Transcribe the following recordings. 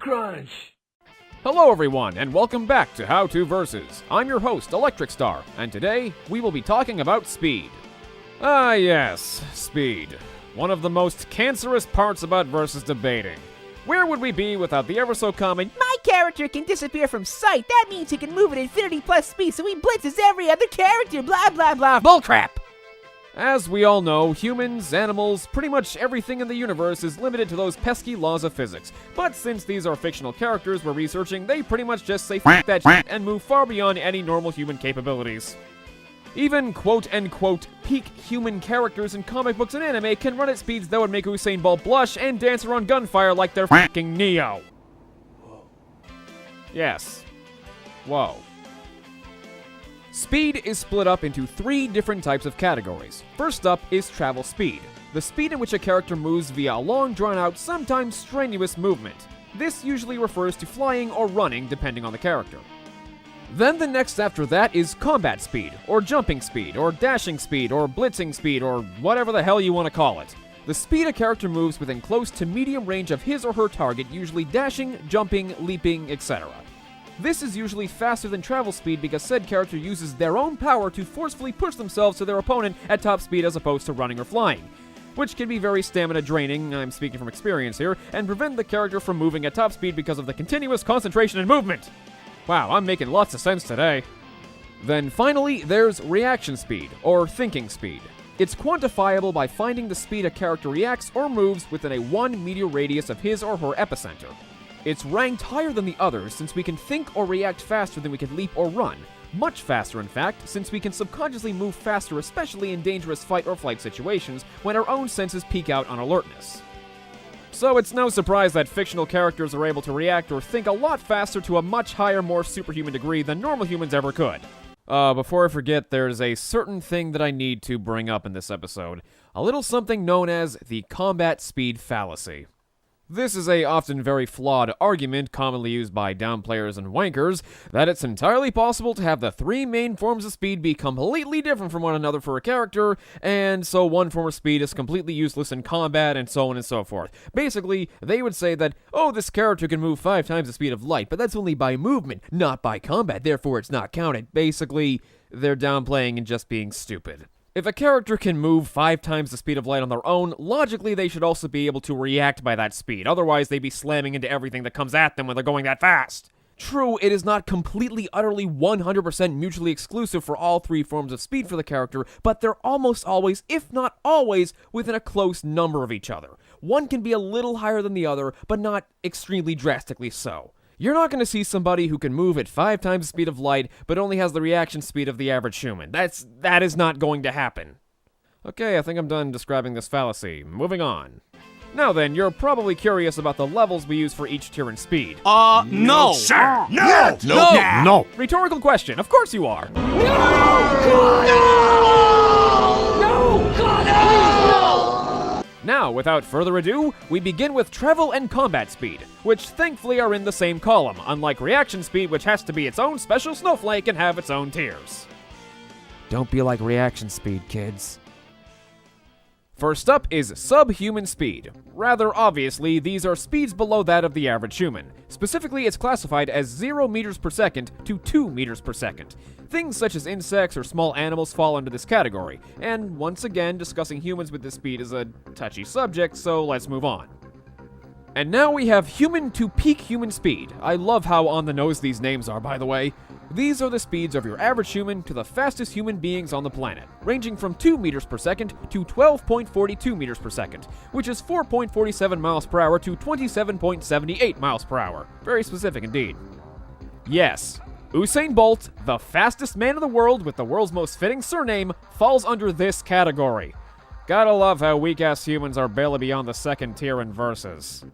PowerCrunch! Hello everyone, and welcome back to How To Versus. I'm your host, Electricstar, and today we will be talking about speed. Ah yes, speed. One of the most cancerous parts about versus debating. Where would we be without the ever so common, My character can disappear from sight. That means he can move at infinity plus speed, so he blitzes every other character, blah blah blah. Bullcrap! As we all know, humans, animals, pretty much everything in the universe is limited to those pesky laws of physics. But since these are fictional characters we're researching, they pretty much just say f that shit and move far beyond any normal human capabilities. Even quote-unquote peak human characters in comic books and anime can run at speeds that would make Usain Bolt blush and dance around gunfire like they're f***ing Neo. Yes. Whoa. Speed is split up into three different types of categories. First up is travel speed, the speed in which a character moves via a long drawn-out, sometimes strenuous movement. This usually refers to flying or running, depending on the character. Then the next after that is combat speed, or jumping speed, or dashing speed, or blitzing speed, or whatever the hell you want to call it. The speed a character moves within close to medium range of his or her target, usually dashing, jumping, leaping, etc. This is usually faster than travel speed because said character uses their own power to forcefully push themselves to their opponent at top speed as opposed to running or flying, which can be very stamina draining, I'm speaking from experience here, and prevent the character from moving at top speed because of the continuous concentration and movement. Wow, I'm making lots of sense today. Then finally, there's reaction speed, or thinking speed. It's quantifiable by finding the speed a character reacts or moves within a 1 meter radius of his or her epicenter. It's ranked higher than the others since we can think or react faster than we can leap or run. Much faster, in fact, since we can subconsciously move faster, especially in dangerous fight or flight situations when our own senses peak out on alertness. So it's no surprise that fictional characters are able to react or think a lot faster to a much higher, more superhuman degree than normal humans ever could. Before I forget, there's a certain thing that I need to bring up in this episode. A little something known as the combat speed fallacy. This is a often very flawed argument commonly used by downplayers and wankers that it's entirely possible to have the three main forms of speed be completely different from one another for a character, and so one form of speed is completely useless in combat and so on and so forth. Basically, they would say that, oh, this character can move 5 times the speed of light, but that's only by movement, not by combat, therefore it's not counted. Basically, they're downplaying and just being stupid. If a character can move 5 times the speed of light on their own, logically they should also be able to react by that speed, otherwise they'd be slamming into everything that comes at them when they're going that fast. True, it is not completely, utterly, 100% mutually exclusive for all three forms of speed for the character, but they're almost always, if not always, within a close number of each other. One can be a little higher than the other, but not extremely drastically so. You're not going to see somebody who can move at 5 times the speed of light, but only has the reaction speed of the average human. That is not going to happen. Okay, I think I'm done describing this fallacy. Moving on. Now then, you're probably curious about the levels we use for each tier in speed. No! Sir! No! Rhetorical question, of course you are. Now, without further ado, we begin with travel and combat speed, which thankfully are in the same column, unlike reaction speed, which has to be its own special snowflake and have its own tiers. Don't be like reaction speed, kids. First up is subhuman speed. Rather obviously, these are speeds below that of the average human. Specifically, it's classified as 0 meters per second to 2 meters per second. Things such as insects or small animals fall under this category, and once again, discussing humans with this speed is a touchy subject, so let's move on. And now we have human to peak human speed. I love how on the nose these names are, by the way. These are the speeds of your average human to the fastest human beings on the planet, ranging from 2 meters per second to 12.42 meters per second, which is 4.47 miles per hour to 27.78 miles per hour. Very specific indeed. Yes, Usain Bolt, the fastest man in the world with the world's most fitting surname, falls under this category. Gotta love how weak-ass humans are barely beyond the second tier in versus.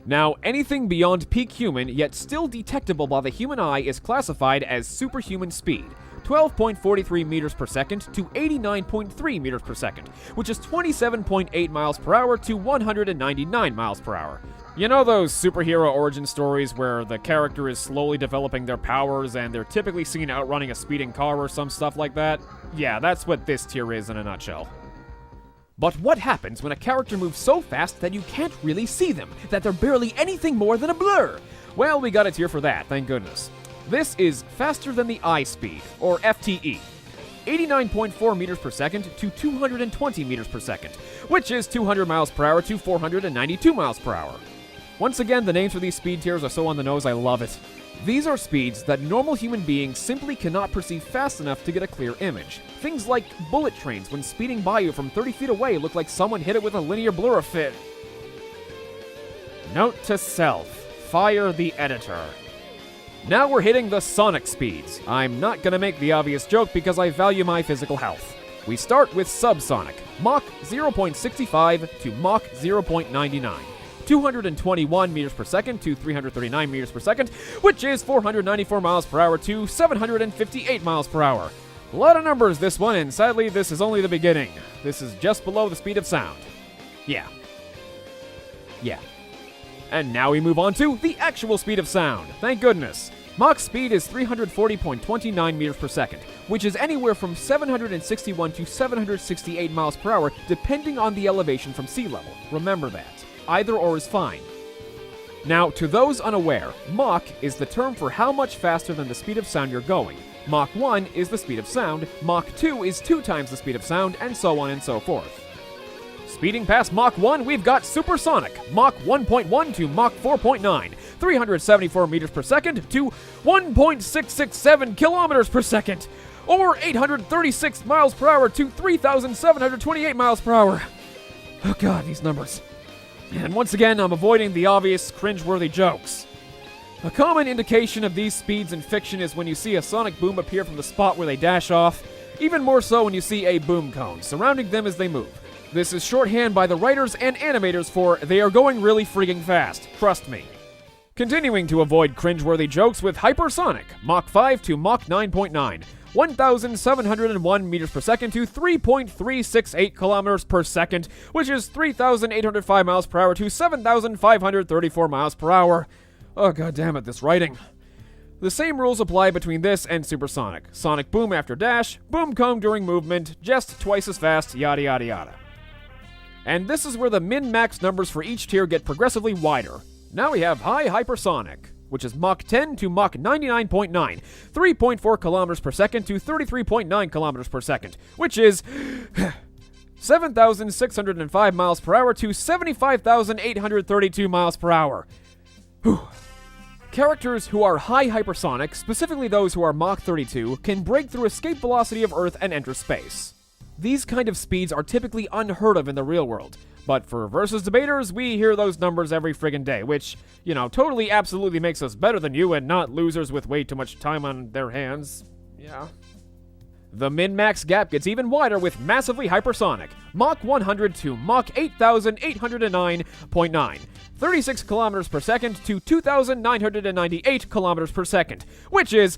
Now, anything beyond peak human, yet still detectable by the human eye, is classified as superhuman speed, 12.43 meters per second to 89.3 meters per second, which is 27.8 miles per hour to 199 miles per hour. You know those superhero origin stories where the character is slowly developing their powers and they're typically seen outrunning a speeding car or some stuff like that? Yeah, that's what this tier is in a nutshell. But what happens when a character moves so fast that you can't really see them, that they're barely anything more than a blur? Well, we got a tier for that, thank goodness. This is faster than the eye speed, or FTE. 89.4 meters per second to 220 meters per second, which is 200 miles per hour to 492 miles per hour. Once again, the names for these speed tiers are so on the nose, I love it. These are speeds that normal human beings simply cannot perceive fast enough to get a clear image. Things like bullet trains when speeding by you from 30 feet away look like someone hit it with a linear blur fit. Note to self, fire the editor. Now we're hitting the sonic speeds. I'm not gonna make the obvious joke because I value my physical health. We start with subsonic, Mach 0.65 to Mach 0.99. 221 meters per second to 339 meters per second, which is 494 miles per hour to 758 miles per hour. A lot of numbers this one, and sadly this is only the beginning. This is just below the speed of sound. Yeah. And now we move on to the actual speed of sound. Thank goodness. Mach speed is 340.29 meters per second, which is anywhere from 761 to 768 miles per hour, depending on the elevation from sea level. Remember that. Either or is fine. Now, to those unaware, Mach is the term for how much faster than the speed of sound you're going. Mach 1 is the speed of sound, Mach 2 is 2 times the speed of sound, and so on and so forth. Speeding past Mach 1, we've got supersonic, Mach 1.1 to Mach 4.9, 374 meters per second to 1.667 kilometers per second, or 836 miles per hour to 3,728 miles per hour. Oh god, these numbers. And once again, I'm avoiding the obvious, cringe-worthy jokes. A common indication of these speeds in fiction is when you see a sonic boom appear from the spot where they dash off, even more so when you see a boom cone surrounding them as they move. This is shorthand by the writers and animators for they are going really freaking fast, trust me. Continuing to avoid cringe-worthy jokes with hypersonic, Mach 5 to Mach 9.9. 1,701 meters per second to 3.368 kilometers per second, which is 3,805 miles per hour to 7,534 miles per hour. Oh god damn it, this writing. The same rules apply between this and supersonic. Sonic boom after dash, boom cone during movement, just twice as fast, yada yada yada. And this is where the min-max numbers for each tier get progressively wider. Now we have high hypersonic, which is Mach 10 to Mach 99.9, 3.4 kilometers per second to 33.9 kilometers per second, which is 7,605 miles per hour to 75,832 miles per hour. Whew. Characters who are high hypersonic, specifically those who are Mach 32, can break through escape velocity of Earth and enter space. These kind of speeds are typically unheard of in the real world, but for Versus debaters, we hear those numbers every friggin' day, which, totally absolutely makes us better than you and not losers with way too much time on their hands. Yeah. The min-max gap gets even wider with massively hypersonic, Mach 100 to Mach 8,809.9, 36 kilometers per second to 2,998 kilometers per second, which is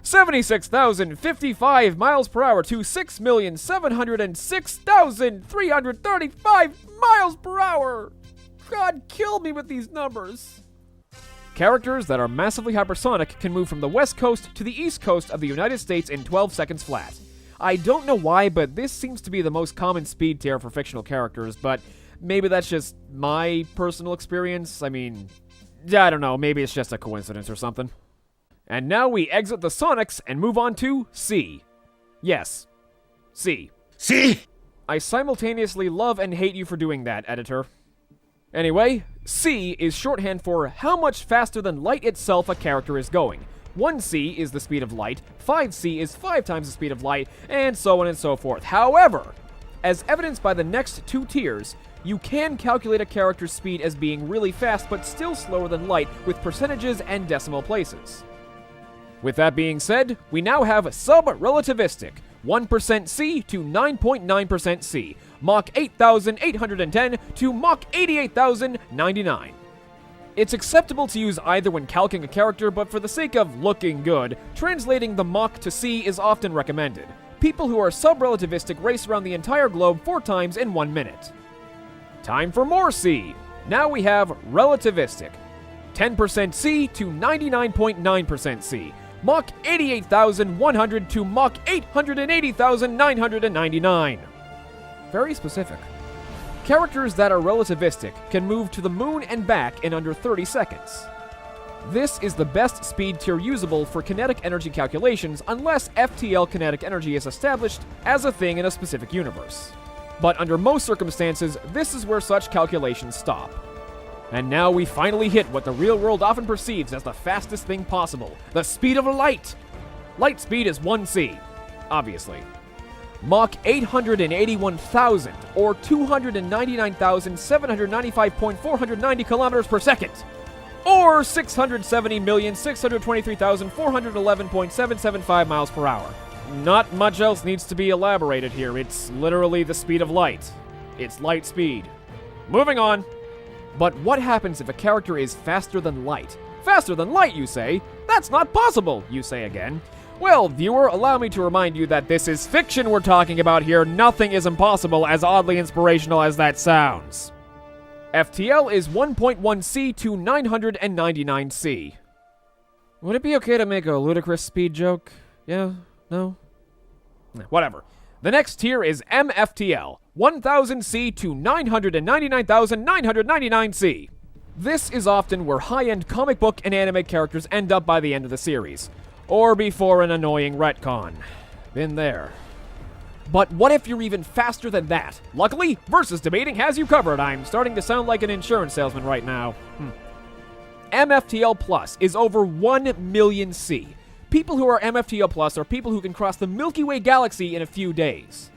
76,055 miles per hour to 6,706,335 miles per hour. God, kill me with these numbers. Characters that are massively hypersonic can move from the west coast to the east coast of the United States in 12 seconds flat. I don't know why, but this seems to be the most common speed tier for fictional characters, but maybe that's just my personal experience. I don't know, maybe it's just a coincidence or something. And now we exit the Sonics and move on to C. Yes, C. C? I simultaneously love and hate you for doing that, editor. Anyway, C is shorthand for how much faster than light itself a character is going. 1c is the speed of light, 5c is 5 times the speed of light, and so on and so forth. However, as evidenced by the next two tiers, you can calculate a character's speed as being really fast but still slower than light with percentages and decimal places. With that being said, we now have sub-relativistic, 1% C to 9.9% C, Mach 8,810 to Mach 88,099. It's acceptable to use either when calcing a character, but for the sake of looking good, translating the Mach to C is often recommended. People who are sub-relativistic race around the entire globe 4 times in 1 minute. Time for more C! Now we have relativistic, 10% C to 99.9% C, Mach 88,100 to Mach 880,999. Very specific. Characters that are relativistic can move to the moon and back in under 30 seconds. This is the best speed tier usable for kinetic energy calculations unless FTL kinetic energy is established as a thing in a specific universe. But under most circumstances, this is where such calculations stop. And now we finally hit what the real world often perceives as the fastest thing possible, the speed of light! Light speed is 1c, obviously. Mach 881,000, or 299,795.490 kilometers per second, or 670,623,411.775 miles per hour. Not much else needs to be elaborated here. It's literally the speed of light. It's light speed. Moving on. But what happens if a character is faster than light? Faster than light, you say? That's not possible, you say again. Well, viewer, allow me to remind you that this is fiction we're talking about here. Nothing is impossible, as oddly inspirational as that sounds. FTL is 1.1c to 999c. Would it be okay to make a ludicrous speed joke? Yeah? No? Whatever. The next tier is MFTL, 1000c to 999,999c. This is often where high-end comic book and anime characters end up by the end of the series. Or before an annoying retcon. Been there. But what if you're even faster than that? Luckily, Versus Debating has you covered. I'm starting to sound like an insurance salesman right now. MFTL Plus is over 1 million C. People who are MFTL Plus are people who can cross the Milky Way galaxy in a few days.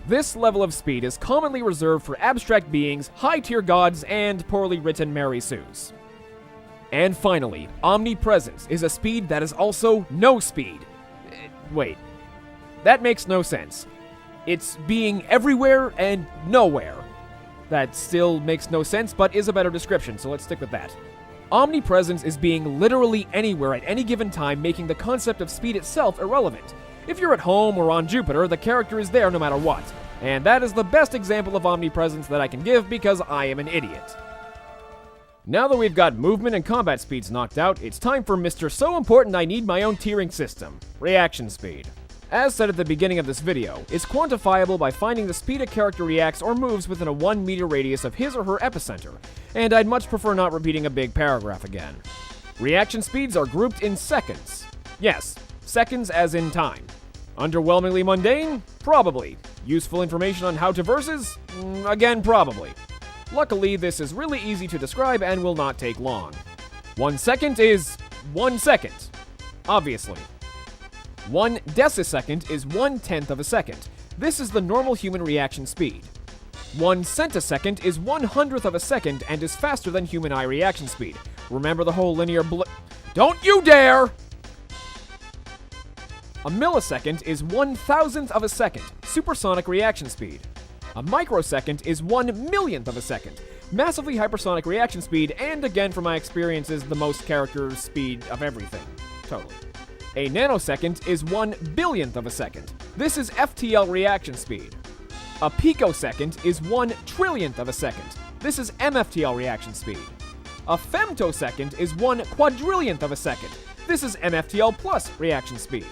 This level of speed is commonly reserved for abstract beings, high-tier gods, and poorly written Mary Sues. And finally, omnipresence is a speed that is also no speed. Wait, that makes no sense. It's being everywhere and nowhere. That still makes no sense, but is a better description, so let's stick with that. Omnipresence is being literally anywhere at any given time, making the concept of speed itself irrelevant. If you're at home or on Jupiter, the character is there no matter what. And that is the best example of omnipresence that I can give because I am an idiot. Now that we've got movement and combat speeds knocked out, it's time for Mr. So Important I Need My Own Tiering System, reaction speed. As said at the beginning of this video, it's quantifiable by finding the speed a character reacts or moves within a 1 meter radius of his or her epicenter, and I'd much prefer not repeating a big paragraph again. Reaction speeds are grouped in seconds. Yes, seconds as in time. Underwhelmingly mundane? Probably. Useful information on how to versus? Again, probably. Luckily, this is really easy to describe and will not take long. 1 second is 1 second. Obviously. 1 decisecond is 1/10 of a second. This is the normal human reaction speed. 1 centisecond is 1/100th of a second and is faster than human eye reaction speed. Remember the whole linear Don't you dare! A millisecond is 1,000th of a second, supersonic reaction speed. A microsecond is 1/1,000,000th of a second, massively hypersonic reaction speed, and again from my experiences, the most character speed of everything. Totally. A nanosecond is 1/1000,000th of a second. This is FTL reaction speed. A picosecond is 1/1,000,000,000th of a second. This is MFTL reaction speed. A femtosecond is 1/1,000,000,000th of a second. This is MFTL plus reaction speed.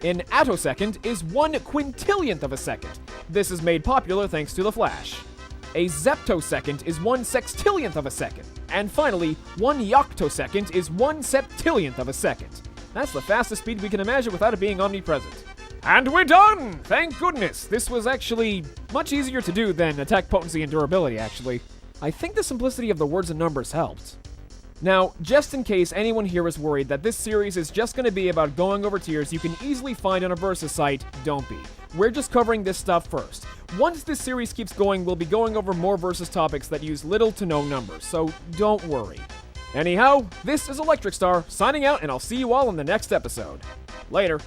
An attosecond is 1/quintillionth of a second. This is made popular thanks to the Flash. A zeptosecond is 1/sextillionth of a second. And finally, 1 yoctosecond is 1/septillionth of a second. That's the fastest speed we can imagine without it being omnipresent. And we're done! Thank goodness! This was actually much easier to do than attack potency and durability, actually. I think the simplicity of the words and numbers helped. Now, just in case anyone here is worried that this series is just going to be about going over tiers you can easily find on a Versus site, don't be. We're just covering this stuff first. Once this series keeps going, we'll be going over more Versus topics that use little to no numbers, so don't worry. Anyhow, this is Electricstar, signing out, and I'll see you all in the next episode. Later.